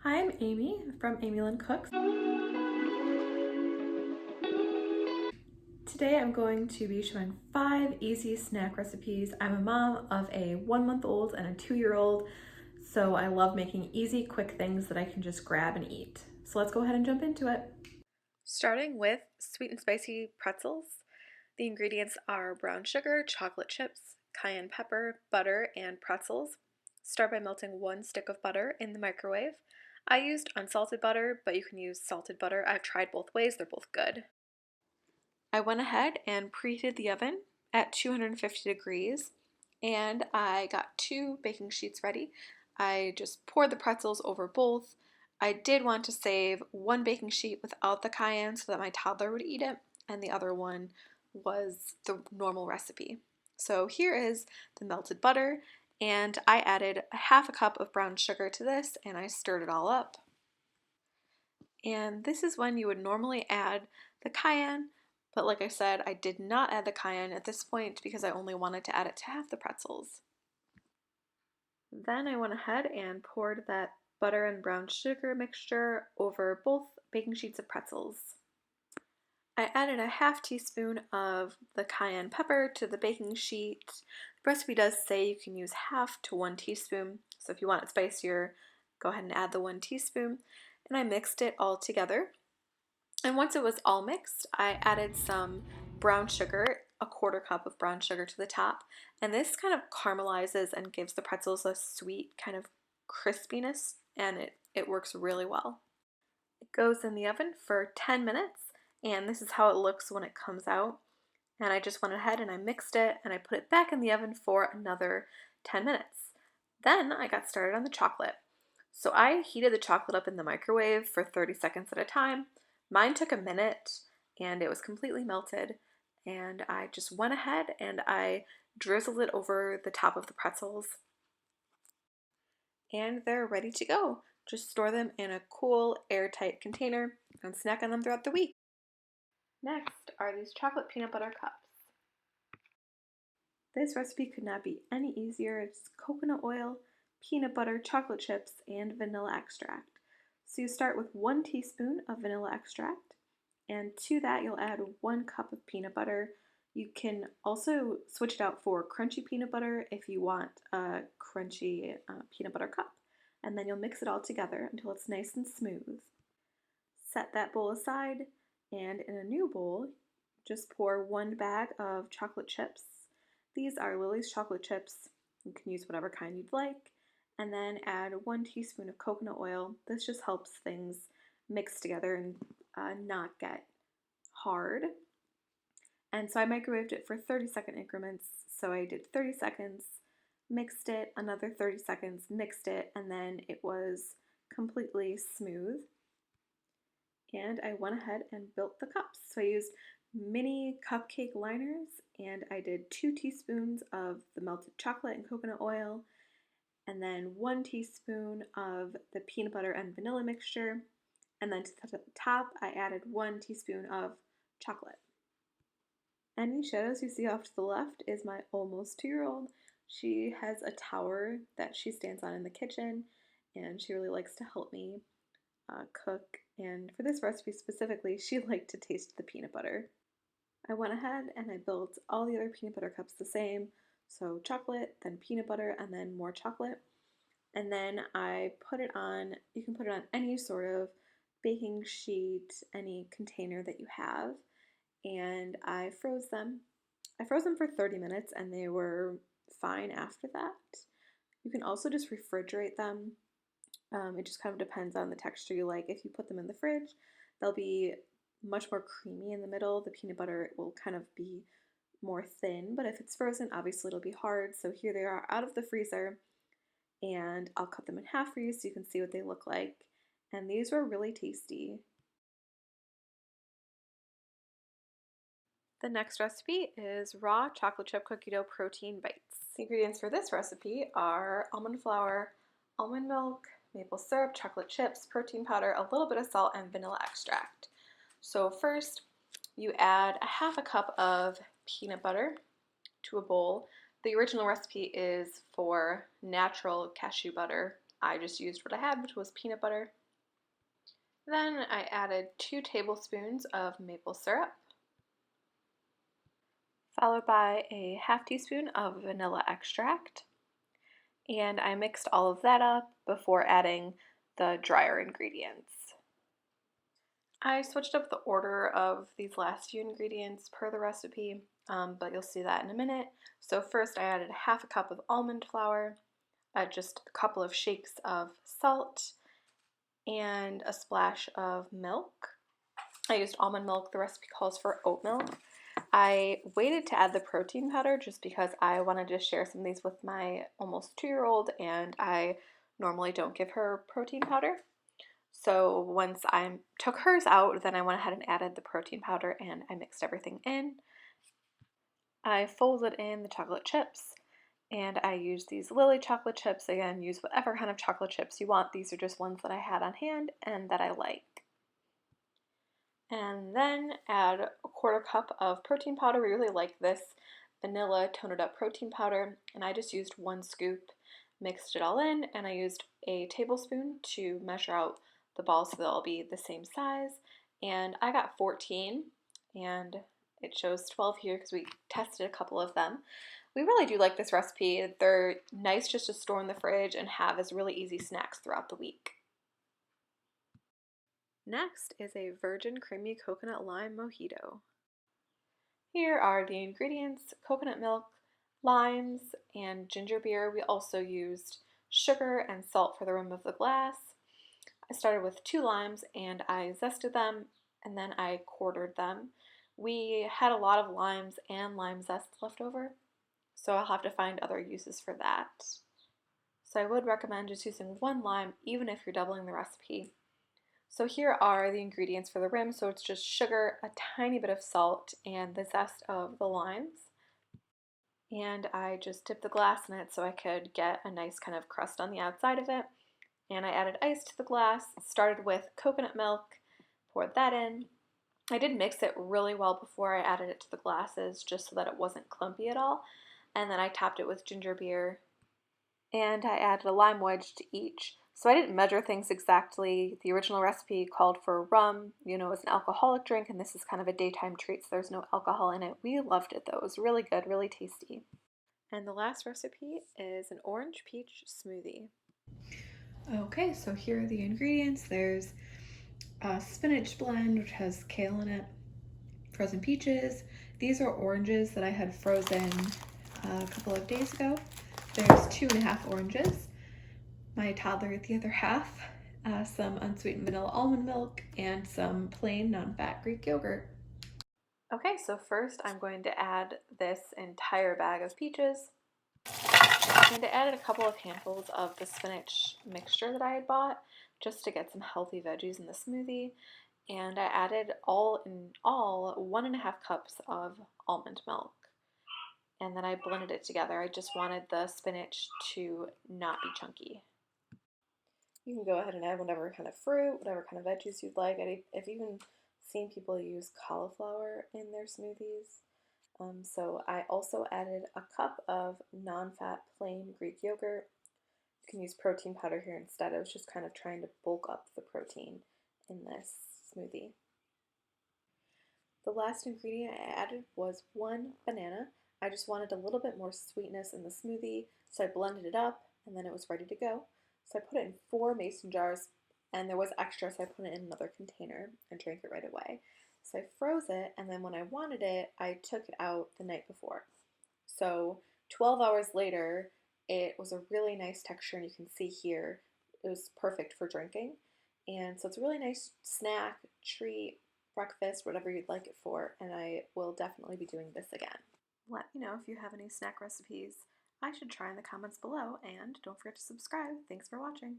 Hi, I'm Amy from Amy Lynn Cooks. Today I'm going to be showing 5 easy snack recipes. I'm a mom of a 1-month-old and a 2-year-old, so I love making easy, quick things that I can just grab and eat. So let's go ahead and jump into it. Starting with sweet and spicy pretzels. The ingredients are brown sugar, chocolate chips, cayenne pepper, butter, and pretzels. Start by melting 1 stick of butter in the microwave. I used unsalted butter, but you can use salted butter. I've tried both ways, they're both good. I went ahead and preheated the oven at 250 degrees, and I got 2 baking sheets ready. I just poured the pretzels over both. I did want to save 1 baking sheet without the cayenne so that my toddler would eat it, and the other one was the normal recipe. So here is the melted butter, and I added a half a cup of brown sugar to this, and I stirred it all up. And this is when you would normally add the cayenne, but like I said, I did not add the cayenne at this point because I only wanted to add it to half the pretzels. Then I went ahead and poured that butter and brown sugar mixture over both baking sheets of pretzels. I added a half teaspoon of the cayenne pepper to the baking sheet. The recipe does say you can use half to 1 teaspoon, so if you want it spicier, go ahead and add the 1 teaspoon. And I mixed it all together. And once it was all mixed, I added some brown sugar, a 1/4 cup of brown sugar to the top, and this kind of caramelizes and gives the pretzels a sweet kind of crispiness, and it works really well. It goes in the oven for 10 minutes, and this is how it looks when it comes out. And I just went ahead and I mixed it, and I put it back in the oven for another 10 minutes. Then I got started on the chocolate. So I heated the chocolate up in the microwave for 30 seconds at a time. Mine took a minute and it was completely melted, and I just went ahead and I drizzled it over the top of the pretzels, and they're ready to go. Just store them in a cool, airtight container and snack on them throughout the week. Next are these chocolate peanut butter cups. This recipe could not be any easier. It's coconut oil, peanut butter, chocolate chips, and vanilla extract. So you start with 1 teaspoon of vanilla extract, and to that you'll add 1 cup of peanut butter. You can also switch it out for crunchy peanut butter if you want a crunchy peanut butter cup. And then you'll mix it all together until it's nice and smooth. Set that bowl aside, and in a new bowl, just pour 1 bag of chocolate chips. These are Lily's chocolate chips. You can use whatever kind you'd like. And then add 1 teaspoon of coconut oil. This just helps things mix together and not get hard. And so I microwaved it for 30-second increments. So I did 30 seconds, mixed it, another 30 seconds, mixed it, and then it was completely smooth. And I went ahead and built the cups. So I used mini cupcake liners, and I did 2 teaspoons of the melted chocolate and coconut oil, and then 1 teaspoon of the peanut butter and vanilla mixture, and then to the top I added 1 teaspoon of chocolate. Any shadows you see off to the left is my almost 2-year-old. She has a tower that she stands on in the kitchen, and she really likes to help me cook, and for this recipe specifically, she liked to taste the peanut butter. I went ahead and I built all the other peanut butter cups the same, so chocolate, then peanut butter, and then more chocolate. And then I put it on, you can put it on any sort of baking sheet, any container that you have, and I froze them. I froze them for 30 minutes and they were fine after that. You can also just refrigerate them. It just kind of depends on the texture you like. If you put them in the fridge, they'll be much more creamy in the middle. The peanut butter will kind of be more thin, but if it's frozen, obviously it'll be hard. So here they are out of the freezer, and I'll cut them in half for you so you can see what they look like. And these were really tasty. The next recipe is raw chocolate chip cookie dough protein bites. The ingredients for this recipe are almond flour, almond milk, maple syrup, chocolate chips, protein powder, a little bit of salt, and vanilla extract. So first, you add a half a cup of peanut butter to a bowl. The original recipe is for natural cashew butter, I just used what I had, which was peanut butter. Then I added 2 tablespoons of maple syrup, followed by a half teaspoon of vanilla extract. And I mixed all of that up before adding the drier ingredients. I switched up the order of these last few ingredients per the recipe, but you'll see that in a minute. So first I added half a cup of almond flour, just a couple of shakes of salt, and a splash of milk. I used almond milk. The recipe calls for oat milk. I waited to add the protein powder just because I wanted to share some of these with my almost 2-year-old, and I normally don't give her protein powder. So once I took hers out, then I went ahead and added the protein powder and I mixed everything in. I folded in the chocolate chips and I used these Lily chocolate chips. Again, use whatever kind of chocolate chips you want. These are just ones that I had on hand and that I like. And then add a 1/4 cup of protein powder. We really like this vanilla toned up protein powder, and I just used 1 scoop, mixed it all in, and I used a tablespoon to measure out the balls so they'll all be the same size. And I got 14, and it shows 12 here because we tested a couple of them. We really do like this recipe. They're nice just to store in the fridge and have as really easy snacks throughout the week. Next is a virgin creamy coconut lime mojito. Here are the ingredients: coconut milk, limes, and ginger beer. We also used sugar and salt for the rim of the glass. I started with 2 limes and I zested them and then I quartered them. We had a lot of limes and lime zest left over, so I'll have to find other uses for that. So I would recommend just using 1 lime even if you're doubling the recipe. So here are the ingredients for the rim. So it's just sugar, a tiny bit of salt, and the zest of the limes. And I just dipped the glass in it so I could get a nice kind of crust on the outside of it. And I added ice to the glass, started with coconut milk, poured that in. I did mix it really well before I added it to the glasses just so that it wasn't clumpy at all. And then I topped it with ginger beer, and I added a lime wedge to each. So I didn't measure things exactly. The original recipe called for rum, as an alcoholic drink, and this is kind of a daytime treat, so there's no alcohol in it. We loved it though. It was really good, really tasty. And the last recipe is an orange peach smoothie. Okay, so here are the ingredients. There's a spinach blend, which has kale in it, frozen peaches. These are oranges that I had frozen a couple of days ago. There's 2½ oranges. My toddler ate the other half, some unsweetened vanilla almond milk, and some plain non-fat Greek yogurt. Okay, so first I'm going to add this entire bag of peaches. And I added a couple of handfuls of the spinach mixture that I had bought just to get some healthy veggies in the smoothie. And I added all in all 1½ cups of almond milk. And then I blended it together. I just wanted the spinach to not be chunky. You can go ahead and add whatever kind of fruit, whatever kind of veggies you'd like. I've even seen people use cauliflower in their smoothies. So I also added a cup of non-fat plain Greek yogurt. You can use protein powder here instead. I was just kind of trying to bulk up the protein in this smoothie. The last ingredient I added was 1 banana. I just wanted a little bit more sweetness in the smoothie, so I blended it up and then it was ready to go. So I put it in 4 mason jars, and there was extra, so I put it in another container and drank it right away. So I froze it, and then when I wanted it, I took it out the night before. So 12 hours later, it was a really nice texture, and you can see here, it was perfect for drinking. And so it's a really nice snack, treat, breakfast, whatever you'd like it for, and I will definitely be doing this again. Let me know if you have any snack recipes I should try in the comments below, and don't forget to subscribe. Thanks for watching.